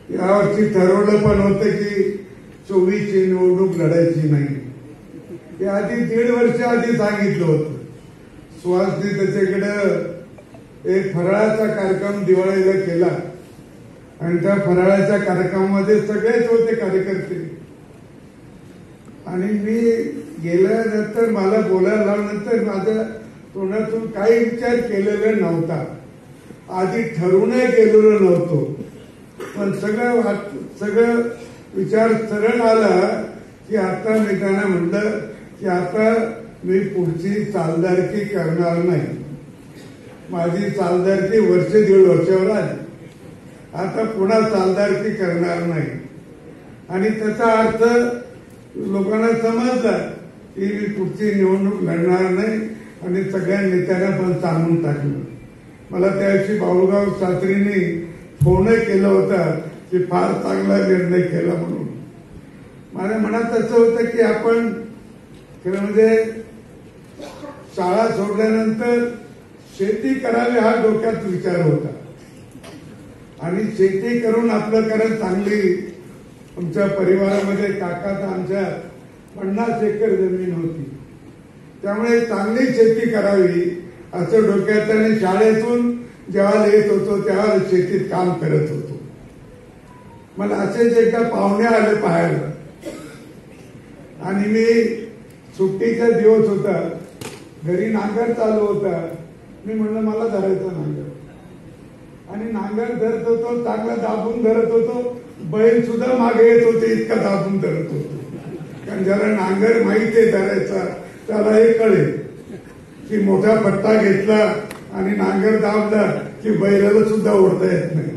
यावर्षी ठरवलं पण होतं की 24ची निवडणूक लढायची नाही. हे आधी 1.5 वर्ष आधी सांगितलं होतं. सुहासने त्याच्याकडे एक फराळाचा कार्यक्रम दिवाळीला केला आणि त्या फराळाच्या कार्यक्रमामध्ये सगळेच होते कार्यकर्ते. आणि मी गेल्यानंतर मला बोलायला लावल्यानंतर माझ्या तोंडातून काही विचार केलेला नव्हता. आधी ठरवूनही गेलेलो नव्हतो, पण सगळं विचार सरळ आला की आता मी त्यांना म्हटलं की आता मी पुढची चालदारकी करणार नाही. माझी चालदारकी 1.5 वर्षावर आली. आता पुन्हा चालदारकी करणार नाही. आणि त्याचा अर्थ लोकांना समजला की मी पुढची निवडणूक लढणार नाही. आणि सगळ्या नेत्यांना पण सांगून टाकलं. मला त्या दिवशी बाळूराव शास्त्रींनी फोन केला होता की फार चांगला निर्णय केला म्हणून. माझ्या मनात असं होतं की आपण खरं म्हणजे शाळा सोडल्यानंतर शेती करावी हा डोक्यात विचार होता. आणि शेती करून आपलं कारण चांगली. आमच्या परिवारामध्ये काकाचा आमच्या 50 एकर जमीन होती. त्यामुळे चांगली शेती करावी असं डोक्यात. आणि शाळेतून जेव्हा येत होतो तेव्हा शेतीत काम करत होतो. मला असेच एकदा पाहुणे आले पाहायला आणि मी सुट्टीचा दिवस होता, घरी नांगर चालू होता. मी म्हणलं मला धरायचं नांगर. आणि नांगर धरत होतो, चांगला दाबून धरत होतो. बैल सुद्धा मागे येत होते, इतका दाबून धरत होतो. कारण ज्याला नांगर माहिती आहे धरायचा त्याला हे कळेल की मोठा पट्टा घेतला आणि नांगर दाबला की बैलाला सुद्धा ओढता येत नाही.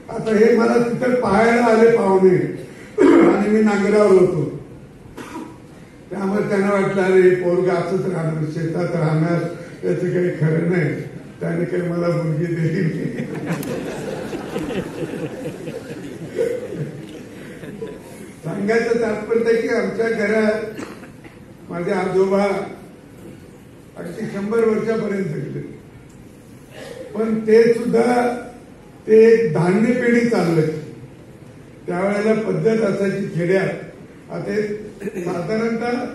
आता हे मला तिथं पाहायला आले पाहुणे आणि मी नांगरावर होतो. त्यामुळे त्यांना वाटलं अरे पोरगा असंच राहणार, शेतात राहणार, त्याचं काही खरं नाही, त्याने काही मला मुलगी दिली नाही. सांगायचं तात्पर्य की आमच्या घरात माझे आजोबा अगदी 100 वर्षापर्यंत जगले. पण ते सुद्धा ते एक धान्य पेढी चालवायची. त्यावेळेला पद्धत असायची खेड्यात. आता साधारणतः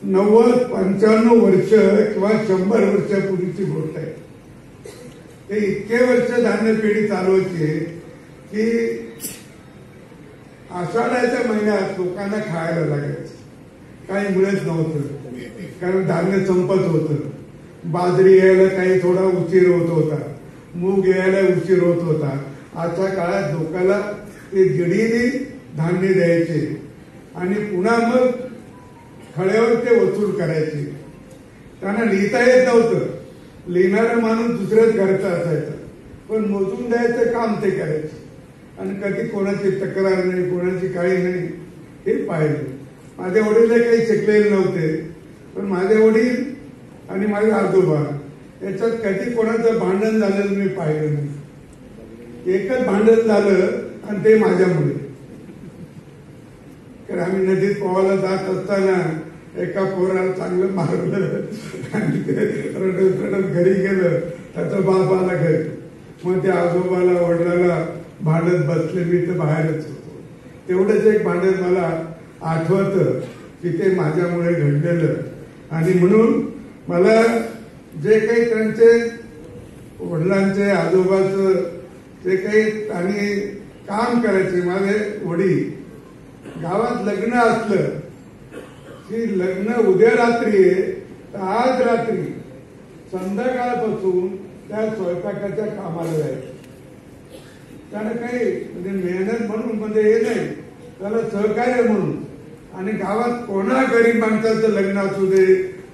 90-95 वर्ष किंवा 100 वर्षापूर्वीची गोष्ट आहे. ते इतके वर्ष धान्य पेढी चालवायची की आषाढाच्या महिन्यात लोकांना खायला लागायचं. काही मिळत नव्हतं कारण धान्य संपत होतं. बाजरी यायला काही थोडा उशीर होत होता, मूग यायला उशीर होत होता. आजच्या काळात लोकांना ते जडीने धान्य द्यायचे आणि पुन्हा मग खळ्यावर ते वसूल करायचे. त्यांना लिहिता येत नव्हतं. लिहिणारा माणूस दुसऱ्याच घरचा असायचा, पण मोजून द्यायचं काम ते करायचे. आणि कधी कोणाची तक्रार नाही, कोणाची काही नाही, हे पाहिलं. माझ्या वडील काही शिकलेले नव्हते, पण माझे वडील आणि माझे आजोबा याच्यात कधी कोणाचं भांडण झालेलं मी पाहिलं नाही. एकच भांडण झालं आणि ते माझ्यामुळे. कारण आम्ही नदीत पोहायला जात असताना एका पोराला चांगलं मारलं आणि ते रडत रडत घरी गेलं. त्याचा बाप आला घरी. मग त्या आजोबाला वडिलाला भांडत बसले. मी तर बाहेरच होतो. तेवढंच एक भांडण मला आठवतं की ते माझ्यामुळे घडलेलं. आणि म्हणून मला जे काही त्यांचे वडिलांचे आजोबाचं जे काही आणि काम करायचे माझे वडील. गावात लग्न असलं की लग्न उद्या रात्री आहे तर आज रात्री संध्याकाळपासून त्या स्वयंपाकाच्या कामाला जायचं. त्याला काही म्हणजे मेहनत म्हणून म्हणजे हे नाही, त्याला सहकार्य म्हणून. आणि गावात कोणा गरीब माणसाचं लग्न असू दे,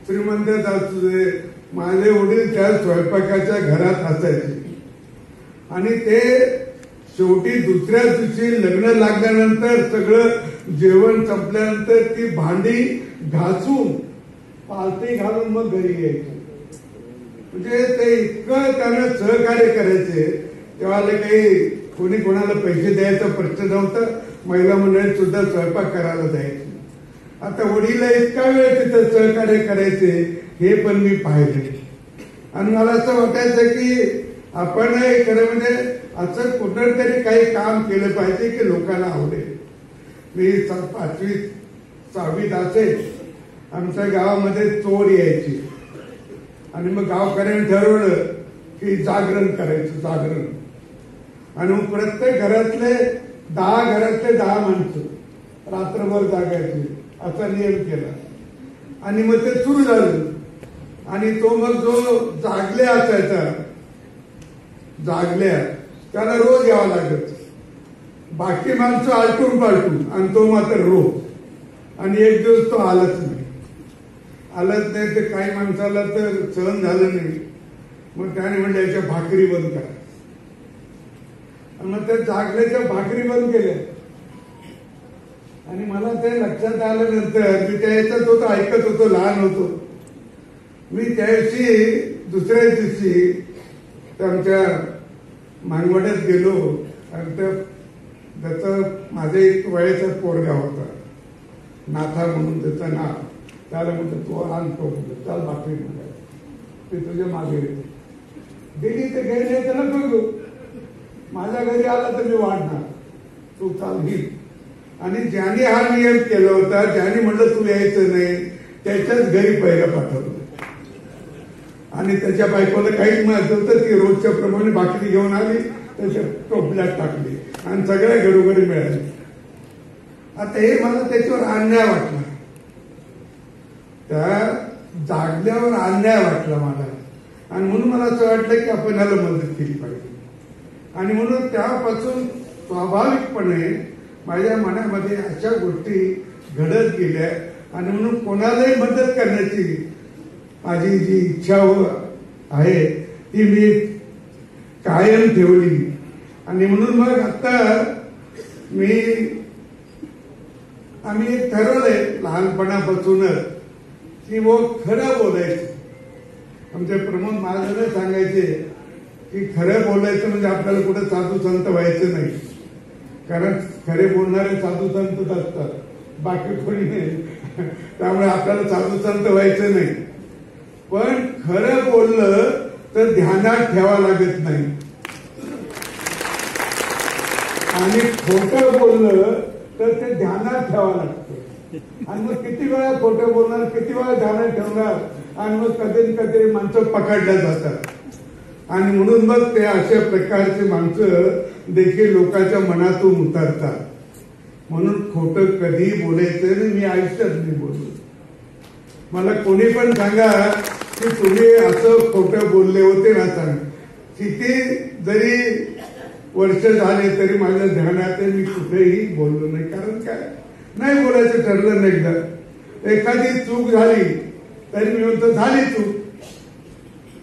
श्रीमंत असू दे, माझे वडील त्या स्वयंपाकाच्या घरात असायचे. आणि ते शेवटी दुसऱ्या दिवशी लग्न लागल्यानंतर सगळं जेवण संपल्यानंतर ती भांडी घासून पालथी घालून मग घरी यायचे. म्हणजे ते इतकं त्यांना सहकार्य करायचे. तेव्हा काही कोणी कोणाला पैसे द्यायचा प्रश्न नव्हता. महिला मंडळी सुद्धा स्वयंपाक करायला जायचे. आता वडीलला इतका वेळ तिथं सहकार्य करायचे हे पण मी पाहिले. आणि मला असं वाटायचं की आपण खरं म्हणजे असं कुठंतरी काही काम केलं पाहिजे की लोकांना आवडेल. मी 5वी 6वीत असेल, आमच्या गावामध्ये चोर यायची आणि मग गावकऱ्यांनी ठरवलं की जागरण करायचं, जागरण. आणि मग प्रत्येक घरातले 10 माणसं रात्रभर जागायचे असा नियम केला. आणि मग ते सुरू झालं. आणि तो मग जो जागल्या असायचा, जागल्या त्याला रोज यावं लागत. बाकी माणसं आलटून पालटून आणि तो मात्र रोज. आणि एक दिवस तो आलाच नाही. ते काही माणसाला तर सहन झालं नाही. मग त्याने म्हणलं याच्या भाकरी बंद करा. आणि मग त्या जागल्याच्या भाकरी बंद केल्या. आणि मला ते लक्षात आल्यानंतर मी त्या याच्यात होतो, ऐकत होतो, लहान होतो. मी त्या दिवशी दुसऱ्या दिवशी आमच्या मानवड्यात गेलो आणि त्याचा माझा एक वयाचा पोरगा होता, नाथा म्हणून त्याचं नाव. त्याला म्हणतो तो आणतो, चाल भाकरी म्हणा, ते तुझ्या मागे येते. दिली तर घरी नाही तर नको घेऊ, माझ्या घरी आला तर मी वाढणार, तू चाल घे. आणि ज्याने हा नियम केला होता, ज्याने म्हणलं तू यायचं नाही, त्याच्याच घरी पहिला पाठवलं. आणि त्याच्या बायकोला काहीच माहित होतं, ती रोजच्या प्रमाणे भाकरी घेऊन आली, त्याच्या टोपल्यात टाकली आणि सगळ्या घरोघरी मिळाली. आता हे मला त्याच्यावर अन्याय वाटला, त्या जागल्यावर अन्याय वाटला मला. आणि म्हणून मला असं वाटलं की आपण याला मदत केली पाहिजे. आणि म्हणून त्यापासून स्वाभाविकपणे माझ्या मनामध्ये अशा गोष्टी घडत गेल्या. आणि म्हणून कोणालाही मदत करण्याची माझी जी इच्छा आहे ती मी कायम ठेवली. आणि म्हणून मग आता आम्ही एक ठरवलंय लहानपणापासूनच की वो खरं बोलायचं. आमचे प्रमोद महाजन सांगायचे की खरं बोलायचं म्हणजे आपल्याला कुठे साधू संत व्हायचं नाही, कारण खरे बोलणारे साधू संतच असतात, बाकी कोणी नाही. त्यामुळे आपल्याला साधू संत व्हायचं नाही. पण खरं बोललं तर ध्यानात ठेवा लागत नाही, आणि खोटं बोललं तर ते ध्यानात ठेवावं लागतं. आणि मग किती वेळा खोटं बोलणार, किती वेळा ध्यानात ठेवणार, आणि मग कधी कधी माणसं पकडल्या जातात. आणि म्हणून मग ते अशा प्रकारचे माणसं देखील लोकांच्या मनातून उतरतात. म्हणून खोटं कधी बोलायचं नाही. मी आयुष्यात नाही बोललो. मला कोणी पण सांगा की तुम्ही असं खोटं बोलले होते ना, सांग. किती जरी वर्ष झाले तरी माझ्या ध्यानात मी कुठेही बोललो नाही. कारण काय, नाही बोलायचं ठरलं नाही. एकदा एखादी चूक झाली तरी मी म्हणतो झाली चूक.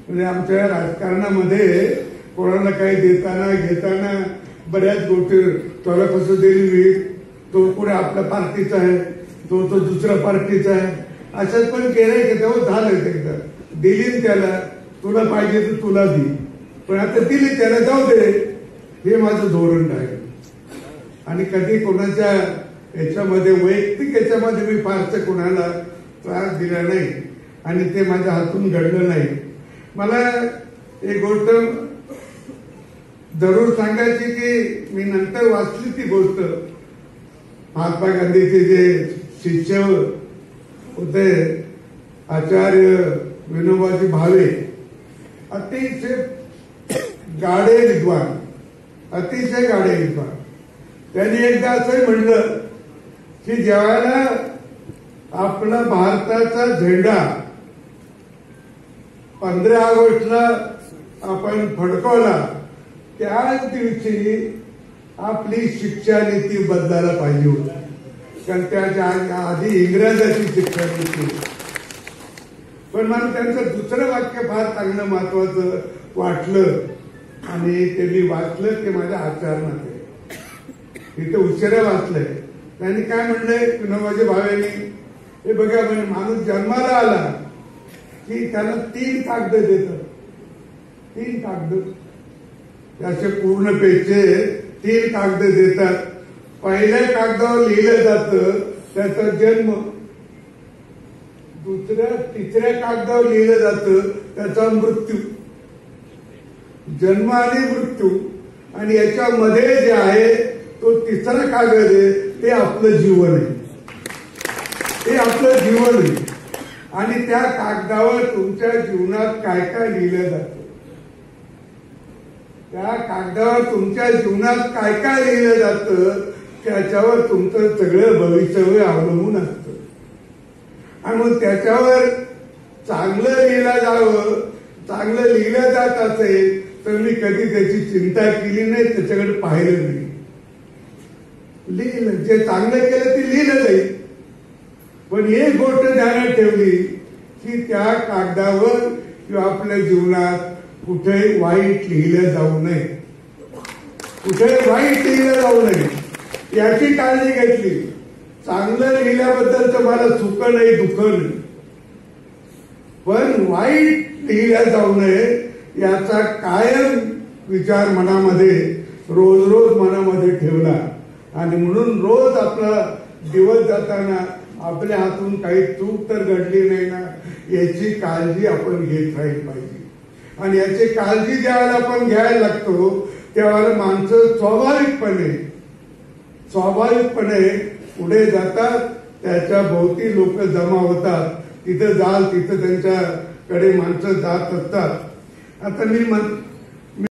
म्हणजे आमच्या राजकारणामध्ये कोणाला काही देताना घेताना बऱ्याच गोष्टी, त्याला कसं दिली मी, तो पुढे आपल्या पार्टीचा आहे, तो दुसऱ्या पार्टीचा आहे, असंच पण केलंय की तेव्हा झालं. एकदा दिली त्याला, तुला पाहिजे तर तुला दे, पण आता दिली त्याला, जाऊ दे, हे माझं धोरण आहे. आणि कधी कोणाच्या याच्यामध्ये, वैयक्तिक याच्यामध्ये मी फारसं कोणाला त्रास दिला नाही आणि ते माझ्या हातून घडलं नाही. मला एक गोष्ट जरूर सांगायची की मी नंतर वाचली ती गोष्ट. महात्मा गांधीचे जे शिष्य होते आचार्य विनोबाजी भावे, अतिशय गाढे विद्वान, अतिशय गाढे विद्वान. त्यांनी एकदा असं म्हणलं की ज्यावेळेला आपला भारताचा झेंडा 15 ऑगस्टला आपण फडकवला, त्याच दिवशी आपली शिक्षा नीती बदलायला पाहिजे होती. कारण त्याच्या आधी इंग्रजाची शिक्षा नीती. पण मला त्यांचं दुसरं वाक्य फार चांगलं महत्वाचं वाटलं आणि ते मी वाचलं, ते माझ्या आचरणात आहे. इथं उशिरा वाचलंय. त्यांनी काय म्हणलंय विनोबाजी भावेनी, हे बघा म्हणजे माणूस जन्माला आला की त्याला 3 कागद देतात. 3 कागद असे पूर्ण पेजचे 3 कागद देतात. पहिल्या कागदावर लिहिलं जातं त्याचा जन्म, तिसऱ्या कागदावर लिहिलं जातं त्याचा मृत्यू. जन्म आणि मृत्यू, आणि याच्यामध्ये जे आहे तो तिसरा कागद आहे ते आपलं जीवन आहे. ते आपलं जीवन आहे आणि त्या कागदावर तुमच्या जीवनात काय काय लिहिलं जातं, त्या कागदावर तुमच्या जीवनात काय काय लिहिलं जातं त्याच्यावर तुमचं सगळं भवितव्य अवलंबून असतं. आणि मग त्याच्यावर चांगलं लिहिलं जावं, चांगलं लिहिलं जात असेल तर मी कधी त्याची चिंता केली नाही, त्याच्याकडे पाहिलं नाही. लिहिलं जे चांगलं केलं ते लिहिलं जाईल, पण एक गोष्ट ध्यानात ठेवली की त्या कागदावर किंवा आपल्या जीवनात कुठे वाईट लिहिलं जाऊ नये, कुठे वाईट लिहिलं जाऊ नये याची काळजी घेतली. चांगलं लिहिल्याबद्दल तर मला सुख नाही, दुःख नाही, पण वाईट लिहिल्या जाऊ नये याचा कायम विचार मनामध्ये रोज रोज मनामध्ये ठेवला. आणि म्हणून रोज आपला दिवस जाताना आपल्या हातून काही चूक तर घडली नाही ना याची काळजी आपण घेत राहील पाहिजे. आणि याची काळजी ज्यावेळेला आपण घ्यायला लागतो त्यावेळेला माणसं स्वाभाविकपणे पुढे जातात, त्याच्या भोवती लोक जमा होतात, तिथं जाल तिथं त्यांच्याकडे माणसं जात असतात. आता मी